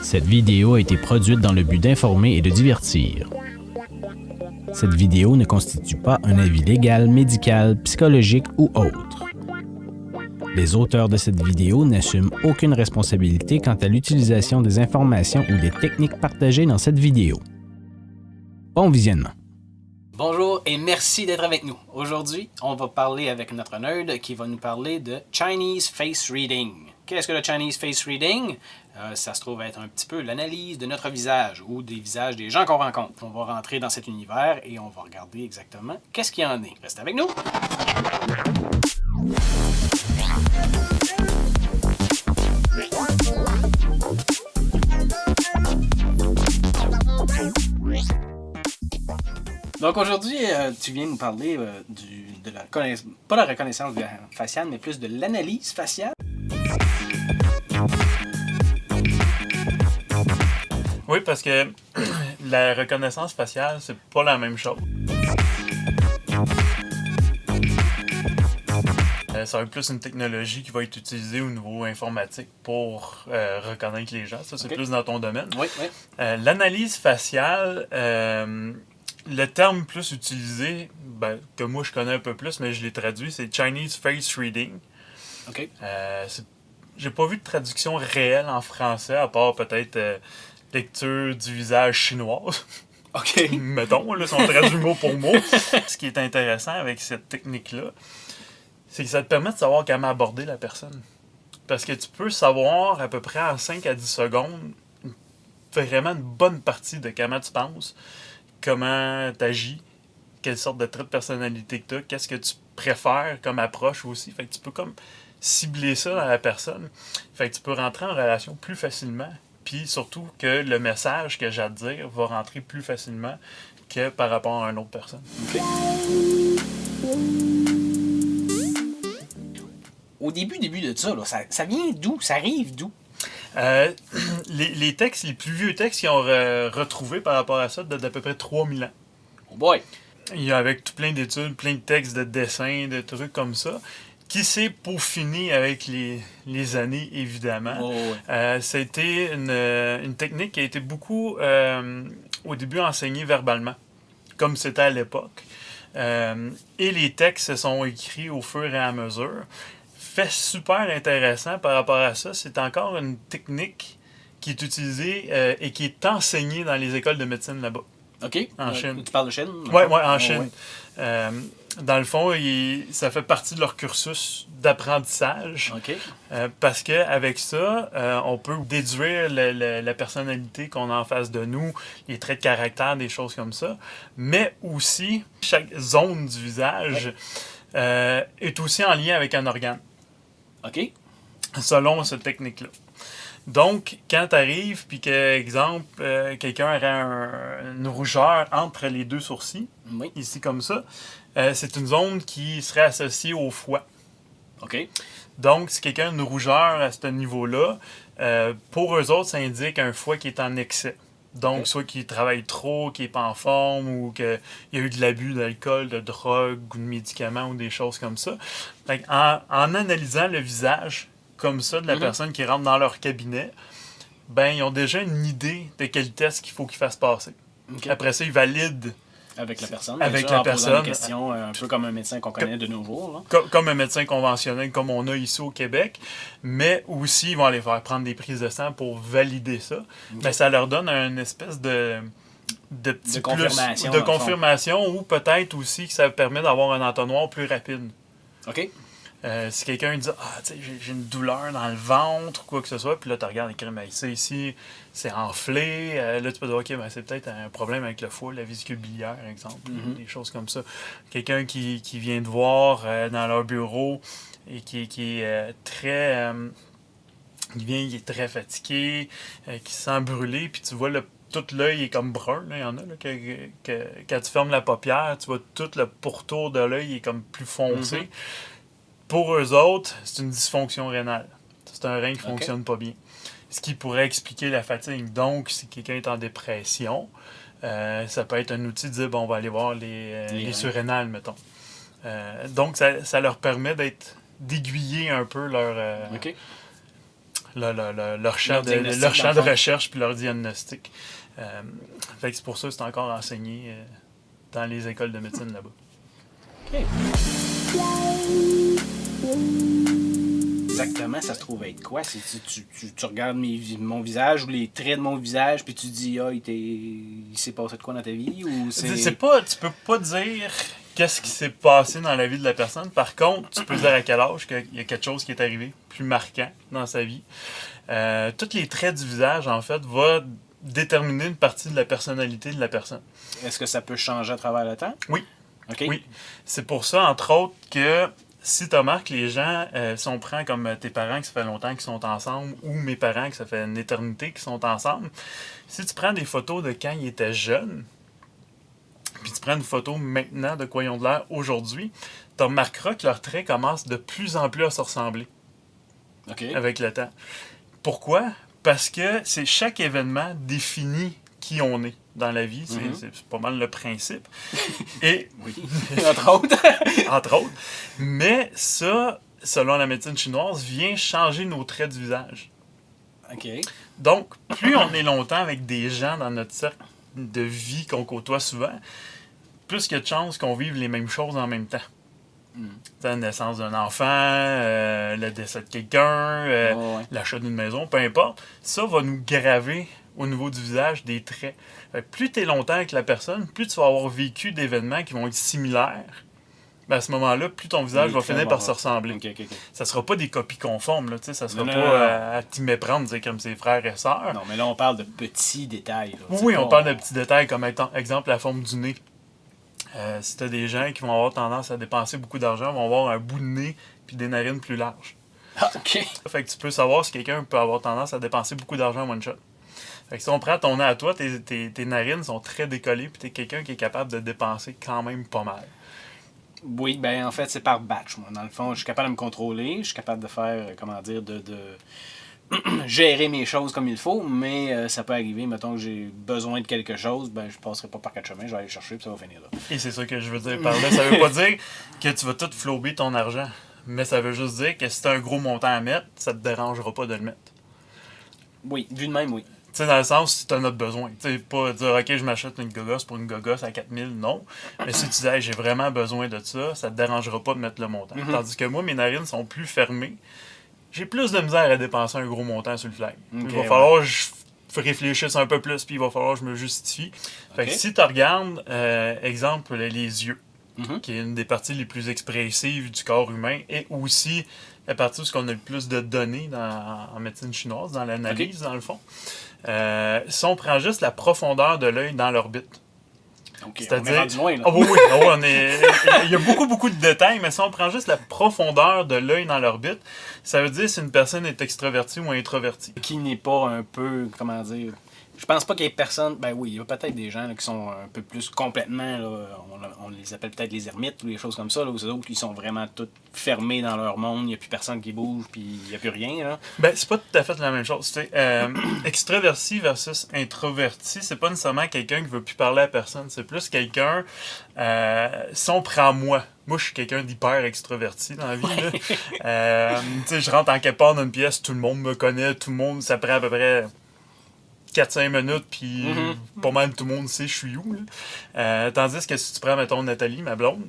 Cette vidéo a été produite dans le but d'informer et de divertir. Cette vidéo ne constitue pas un avis légal, médical, psychologique ou autre. Les auteurs de cette vidéo n'assument aucune responsabilité quant à l'utilisation des informations ou des techniques partagées dans cette vidéo. Bon visionnement. Bonjour et merci d'être avec nous. Aujourd'hui, on va parler avec notre nerd qui va nous parler de Chinese Face Reading. Qu'est-ce que le Chinese Face Reading? Ça se trouve être un petit peu l'analyse de notre visage ou des visages des gens qu'on rencontre. On va rentrer dans cet univers et on va regarder exactement qu'est-ce qu'il y en est. Restez avec nous! Donc aujourd'hui, tu viens nous parler de la pas la reconnaissance faciale, mais plus de l'analyse faciale. Oui, parce que la reconnaissance faciale, c'est pas la même chose. Ça va être plus une technologie qui va être utilisée au niveau informatique pour reconnaître les gens. Ça, c'est plus dans ton domaine. Oui, oui. L'analyse faciale, le terme plus utilisé, que moi je connais un peu plus, mais je l'ai traduit, c'est Chinese Face Reading. OK. J'ai pas vu de traduction réelle en français, à part peut-être lecture du visage chinoise. OK. Mettons, là, si on traduit mot pour mot. Ce qui est intéressant avec cette technique-là, c'est que ça te permet de savoir comment aborder la personne. Parce que tu peux savoir à peu près en 5 à 10 secondes vraiment une bonne partie de comment tu penses, comment tu agis, quelle sorte de trait de personnalité que tu as, qu'est-ce que tu préfères comme approche aussi. Fait que tu peux comme cibler ça dans la personne. Fait que tu peux rentrer en relation plus facilement. Puis surtout que le message que j'ai à te dire va rentrer plus facilement que par rapport à une autre personne. Okay. Au début de ça, là, ça vient d'où? Ça arrive d'où? Les textes, les plus vieux textes qui ont retrouvé par rapport à ça datent d'à peu près 3000 ans. Oh boy! Il y a avec tout plein d'études, plein de textes de dessins, de trucs comme ça, qui s'est peaufiné avec les années, évidemment. Oh, ouais. C'était une technique qui a été beaucoup, au début, enseignée verbalement, comme c'était à l'époque. Et les textes se sont écrits au fur et à mesure. Fait super intéressant par rapport à ça, c'est encore une technique qui est utilisée et qui est enseignée dans les écoles de médecine là-bas. OK. En Chine. Tu parles de Chine? Oui, en Chine. Ouais. Dans le fond, ça fait partie de leur cursus d'apprentissage. OK. Parce qu'avec ça, on peut déduire la personnalité qu'on a en face de nous, les traits de caractère, des choses comme ça. Mais aussi, chaque zone du visage est aussi en lien avec un organe. OK. Selon cette technique-là. Donc, quand tu arrives, puis que, exemple, quelqu'un aurait une rougeur entre les deux sourcils, oui. Ici comme ça, c'est une zone qui serait associée au foie. OK. Donc, si quelqu'un a une rougeur à ce niveau-là, pour eux autres, ça indique un foie qui est en excès. Donc, okay. Soit qu'il travaille trop, qu'il n'est pas en forme, ou qu'il y a eu de l'abus d'alcool, de drogue, ou de médicaments, ou des choses comme ça. Donc, en analysant le visage comme ça de la personne qui rentre dans leur cabinet, ils ont déjà une idée de quel test qu'il faut qu'ils fassent passer. Okay. Après ça, ils valident avec la personne. Avec la personne. Des questions, un peu comme un médecin qu'on connaît de nos jours. Là. Comme un médecin conventionnel, comme on a ici au Québec. Mais aussi, ils vont aller faire prendre des prises de sang pour valider ça. Okay. Mais ça leur donne une espèce de petit confirmation. De confirmation, ou peut-être aussi que ça permet d'avoir un entonnoir plus rapide. OK. Si quelqu'un dit j'ai une douleur dans le ventre ou quoi que ce soit, puis là tu regardes l'écrit, ça ici c'est enflé, là tu peux dire c'est peut-être un problème avec le foie, la vésicule biliaire, par exemple, des choses comme ça. Quelqu'un qui vient te voir dans leur bureau et qui est très il est très fatigué, qui se sent brûlé, puis tu vois tout l'œil est comme brun, là. Il y en a là, que quand tu fermes la paupière, tu vois tout le pourtour de l'œil est comme plus foncé. Pour eux autres, c'est une dysfonction rénale. C'est un rein qui ne fonctionne pas bien. Ce qui pourrait expliquer la fatigue. Donc, si quelqu'un est en dépression, ça peut être un outil de dire, on va aller voir les surrénales, mettons. Donc, ça leur permet d'aiguiller un peu leur champ de recherche puis leur diagnostic. Fait que c'est pour ça que c'est encore enseigné dans les écoles de médecine là-bas. OK. Exactement, ça se trouve être quoi? Tu regardes mon visage ou les traits de mon visage, puis tu dis, il s'est passé de quoi dans ta vie? Ou tu peux pas dire qu'est-ce qui s'est passé dans la vie de la personne. Par contre, tu peux dire à quel âge qu'il y a quelque chose qui est arrivé plus marquant dans sa vie. Tous les traits du visage, en fait, vont déterminer une partie de la personnalité de la personne. Est-ce que ça peut changer à travers le temps? Oui. OK. Oui. C'est pour ça, entre autres, que si tu remarques, les gens, si on prend comme tes parents que ça fait longtemps qu'ils sont ensemble, ou mes parents que ça fait une éternité qu'ils sont ensemble, si tu prends des photos de quand ils étaient jeunes, puis tu prends une photo maintenant de quoi ils ont de l'air aujourd'hui, tu remarqueras que leurs traits commencent de plus en plus à se ressembler avec le temps. Pourquoi? Parce que c'est chaque événement définit qui on est dans la vie. C'est pas mal le principe. Et, oui, entre autres. Entre autres. Mais ça, selon la médecine chinoise, vient changer nos traits du visage. OK. Donc, plus on est longtemps avec des gens dans notre cercle de vie qu'on côtoie souvent, plus il y a de chances qu'on vive les mêmes choses en même temps. La naissance d'un enfant, le décès de quelqu'un, l'achat d'une maison, peu importe. Ça va nous graver au niveau du visage des traits. Plus tu es longtemps avec la personne, plus tu vas avoir vécu d'événements qui vont être similaires. Ben à ce moment-là, plus ton visage va finir par se ressembler. Okay. Ça ne sera pas des copies conformes. Là, ça ne sera pas à t'y méprendre comme ses frères et sœurs. Non, mais là, on parle de petits détails. Là, oui, on parle de petits détails, comme exemple la forme du nez. Si tu as des gens qui vont avoir tendance à dépenser beaucoup d'argent, vont avoir un bout de nez puis des narines plus larges. Ah, OK. Fait que tu peux savoir si quelqu'un peut avoir tendance à dépenser beaucoup d'argent en one shot. Fait que si on prend ton nez à toi, tes narines sont très décollées puis tu es quelqu'un qui est capable de dépenser quand même pas mal. Oui, ben en fait, c'est par batch. Moi. Dans le fond, je suis capable de me contrôler, je suis capable de faire, de gérer mes choses comme il faut, mais ça peut arriver, mettons que j'ai besoin de quelque chose, ben je passerai pas par quatre chemins, je vais aller chercher puis ça va finir là. Et c'est ça que je veux dire par là. Ça veut pas dire que tu vas tout flober ton argent, mais ça veut juste dire que si tu as un gros montant à mettre, ça te dérangera pas de le mettre. Oui, vu de même, oui. Tu sais, dans le sens, si tu en as besoin. Tu sais, pas dire, OK, je m'achète une gogosse pour une gogosse à 4000, non. Mais si tu dis, hey, j'ai vraiment besoin de ça, ça te dérangera pas de mettre le montant. Tandis que moi, mes narines sont plus fermées. J'ai plus de misère à dépenser un gros montant sur le flag. Il va falloir que je réfléchisse un peu plus, puis il va falloir que je me justifie. Fait que si tu regardes, exemple, les yeux, qui est une des parties les plus expressives du corps humain, et aussi la partie où on a le plus de données en médecine chinoise, dans l'analyse, dans le fond. Si on prend juste la profondeur de l'œil dans l'orbite. C'est-à-dire, on est rendu loin, là. Il y a beaucoup de détails, mais si on prend juste la profondeur de l'œil dans l'orbite, ça veut dire si une personne est extravertie ou introvertie. Qui n'est pas un peu, comment dire... Je pense pas qu'il y ait personne... Ben oui, il y a peut-être des gens là, qui sont un peu plus complètement... Là, on les appelle peut-être les ermites ou des choses comme ça. Là, où c'est d'autres qui sont vraiment tous fermés dans leur monde. Il n'y a plus personne qui bouge, puis il n'y a plus rien. Là. Ben, c'est pas tout à fait la même chose. Extraverti versus introverti, c'est pas nécessairement quelqu'un qui veut plus parler à personne. C'est plus quelqu'un... si on prend moi, je suis quelqu'un d'hyper extraverti dans la vie. Là. Je rentre en quelque part dans une pièce, tout le monde me connaît, tout le monde, ça prend à peu près 4-5 minutes, puis pas mal tout le monde sait je suis où. Là. Tandis que si tu prends, mettons, Nathalie, ma blonde,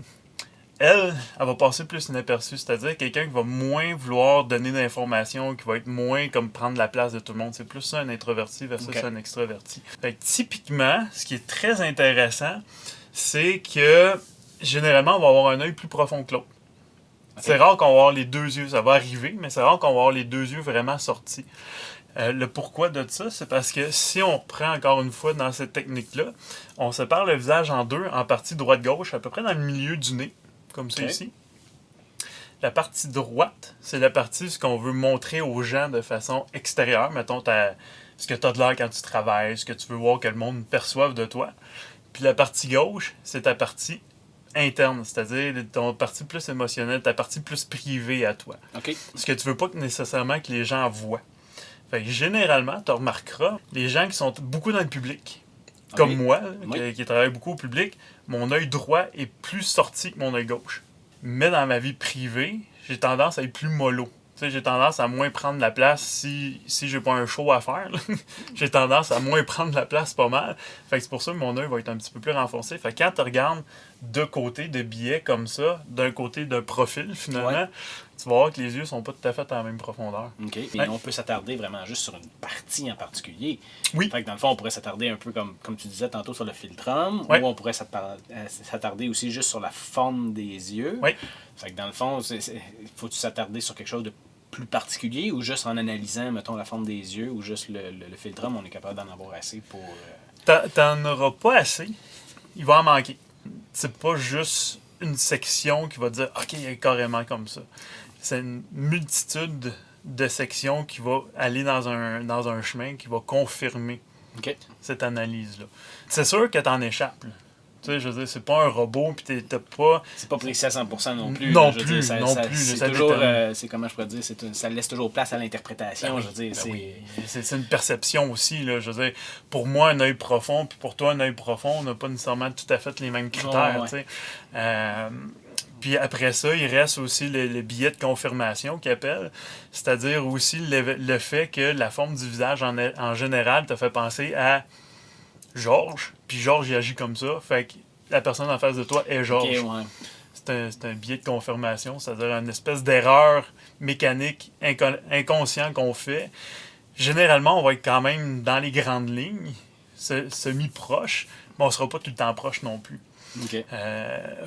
elle va passer plus inaperçue, c'est-à-dire quelqu'un qui va moins vouloir donner d'informations, qui va être moins comme prendre la place de tout le monde. C'est plus ça un introverti versus un extraverti. Fait que typiquement, ce qui est très intéressant, c'est que généralement, on va avoir un œil plus profond que l'autre. C'est rare qu'on va avoir les deux yeux, ça va arriver, mais c'est rare qu'on va avoir les deux yeux vraiment sortis. Le pourquoi de ça, c'est parce que si on prend encore une fois dans cette technique-là, on sépare le visage en deux, en partie droite-gauche, à peu près dans le milieu du nez, comme ça ici. La partie droite, c'est la partie ce qu'on veut montrer aux gens de façon extérieure. Mettons, ce que tu as de l'air quand tu travailles, ce que tu veux voir que le monde perçoive de toi. Puis la partie gauche, c'est ta partie interne, c'est-à-dire ton partie plus émotionnelle, ta partie plus privée à toi. Ce que tu veux pas nécessairement que les gens voient. Fait que généralement, tu remarqueras, les gens qui sont beaucoup dans le public, comme moi, qui travaille beaucoup au public, mon œil droit est plus sorti que mon œil gauche. Mais dans ma vie privée, j'ai tendance à être plus mollo. sais, j'ai tendance à moins prendre la place si j'ai pas un show à faire. Là. J'ai tendance à moins prendre la place pas mal. Fait que c'est pour ça que mon œil va être un petit peu plus renforcé. Fait que quand tu regardes de côté de billets comme ça, d'un côté d'un profil finalement, tu vas voir que les yeux sont pas tout à fait à la même profondeur. OK. Et on peut s'attarder vraiment juste sur une partie en particulier. Oui. Fait que dans le fond, on pourrait s'attarder un peu comme tu disais tantôt sur le philtrum, Ouais. ou on pourrait s'attarder aussi juste sur la forme des yeux. Oui. Fait que dans le fond, faut-tu s'attarder sur quelque chose de plus particulier ou juste en analysant, mettons, la forme des yeux ou juste le philtrum, on est capable d'en avoir assez pour... T'en auras pas assez. Il va en manquer. C'est pas juste une section qui va dire « OK, il est carrément comme ça ». C'est une multitude de sections qui va aller dans un chemin qui va confirmer cette analyse-là. C'est sûr que t'en échappes. Là. Tu sais, je veux dire, c'est pas un robot, puis t'as pas... C'est pas précis à 100% non plus. Non là, je veux plus, dire, non plus. C'est Ça toujours... détermine. c'est comment je pourrais dire, ça laisse toujours place à l'interprétation, Ben je veux dire. oui. C'est une perception aussi, là. Je veux dire, pour moi, un œil profond, puis pour toi, un œil profond, on n'a pas nécessairement tout à fait les mêmes critères, tu sais. Puis après ça, il reste aussi le billet de confirmation qu'il appelle, c'est-à-dire aussi le fait que la forme du visage en général te fait penser à Georges, puis Georges il agit comme ça, fait que la personne en face de toi est Georges. Okay, ouais. C'est un billet de confirmation, c'est-à-dire une espèce d'erreur mécanique inconscient qu'on fait. Généralement, on va être quand même dans les grandes lignes, semi-proche, mais on sera pas tout le temps proche non plus. Okay.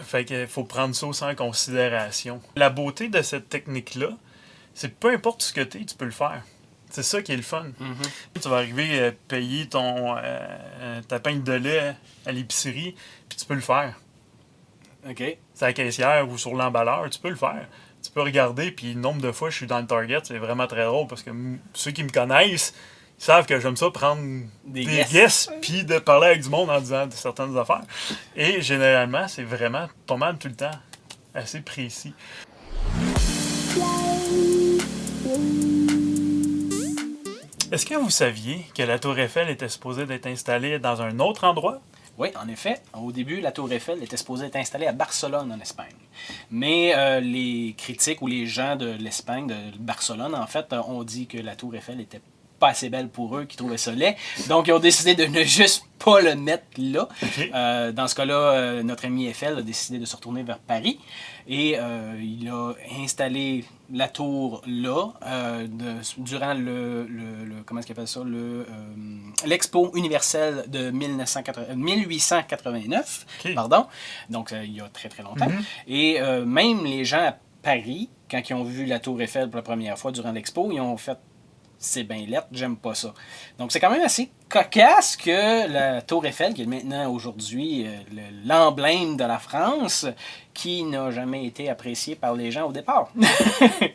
Fait qu'il faut prendre ça aussi en considération. La beauté de cette technique-là, c'est que peu importe ce que tu es, tu peux le faire. C'est ça qui est le fun. Tu vas arriver à payer ta pinte de lait à l'épicerie, puis tu peux le faire. OK. C'est à la caissière ou sur l'emballeur, tu peux le faire. Tu peux regarder, puis le nombre de fois je suis dans le Target, c'est vraiment très drôle, parce que ceux qui me connaissent, ils savent que j'aime ça prendre des guesses, puis de parler avec du monde en disant certaines affaires. Et généralement, c'est vraiment pas mal tout le temps assez précis. Est-ce que vous saviez que la Tour Eiffel était supposée d'être installée dans un autre endroit? Oui, en effet. Au début, la Tour Eiffel était supposée être installée à Barcelone, en Espagne. Mais les critiques ou les gens de l'Espagne, de Barcelone, en fait, ont dit que la Tour Eiffel était pas assez belle pour eux, qui trouvaient ça laid. Donc, ils ont décidé de ne juste pas le mettre là. Okay. Dans ce cas-là, notre ami Eiffel a décidé de se retourner vers Paris et il a installé la tour là durant comment est-ce qu'il appelle ça, l'Expo universelle de 1889. Okay. Pardon. Donc, il y a très très longtemps. Et même les gens à Paris, quand ils ont vu la Tour Eiffel pour la première fois durant l'Expo, ils ont fait c'est bien lettre, j'aime pas ça. Donc, c'est quand même assez cocasse que la Tour Eiffel, qui est maintenant aujourd'hui l'emblème de la France, qui n'a jamais été apprécié par les gens au départ.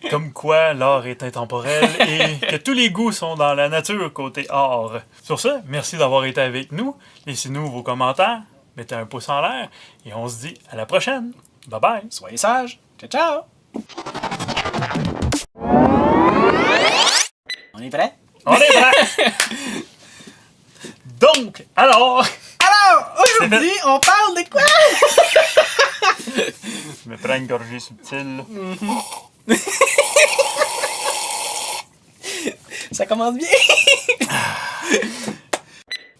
Comme quoi l'art est intemporel et que tous les goûts sont dans la nature côté art. Sur ce, merci d'avoir été avec nous. Laissez-nous vos commentaires, mettez un pouce en l'air et on se dit à la prochaine. Bye bye! Soyez sages! Ciao, ciao! On est prêt? On est prêt! Donc, alors, aujourd'hui, on parle de quoi? je me prends une gorgée subtile. Ça commence bien!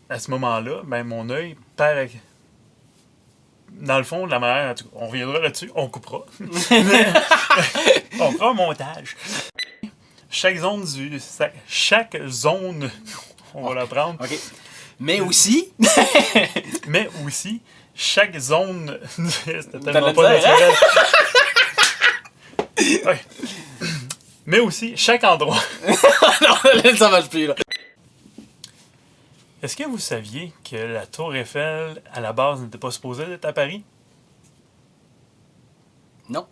À ce moment-là, ben, mon œil perd. Dans le fond, de la manière, en tout cas, on reviendra là-dessus, on coupera. On fera un montage. Chaque zone, on va la prendre. OK. Mais aussi... Mais aussi, chaque zone... C'était T'as tellement de pas la misère, naturel. Ouais. Mais aussi, chaque endroit. non, là, ça marche plus, là. Est-ce que vous saviez que la Tour Eiffel, à la base, n'était pas supposée être à Paris? Non.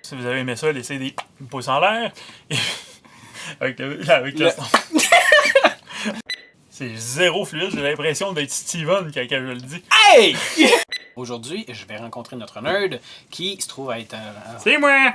Si vous avez aimé ça, laissez des pouces en l'air. Et... avec le son. C'est zéro fluide, j'ai l'impression d'être Steven quand je le dis. Hey! Aujourd'hui, je vais rencontrer notre nerd qui se trouve à être... C'est moi!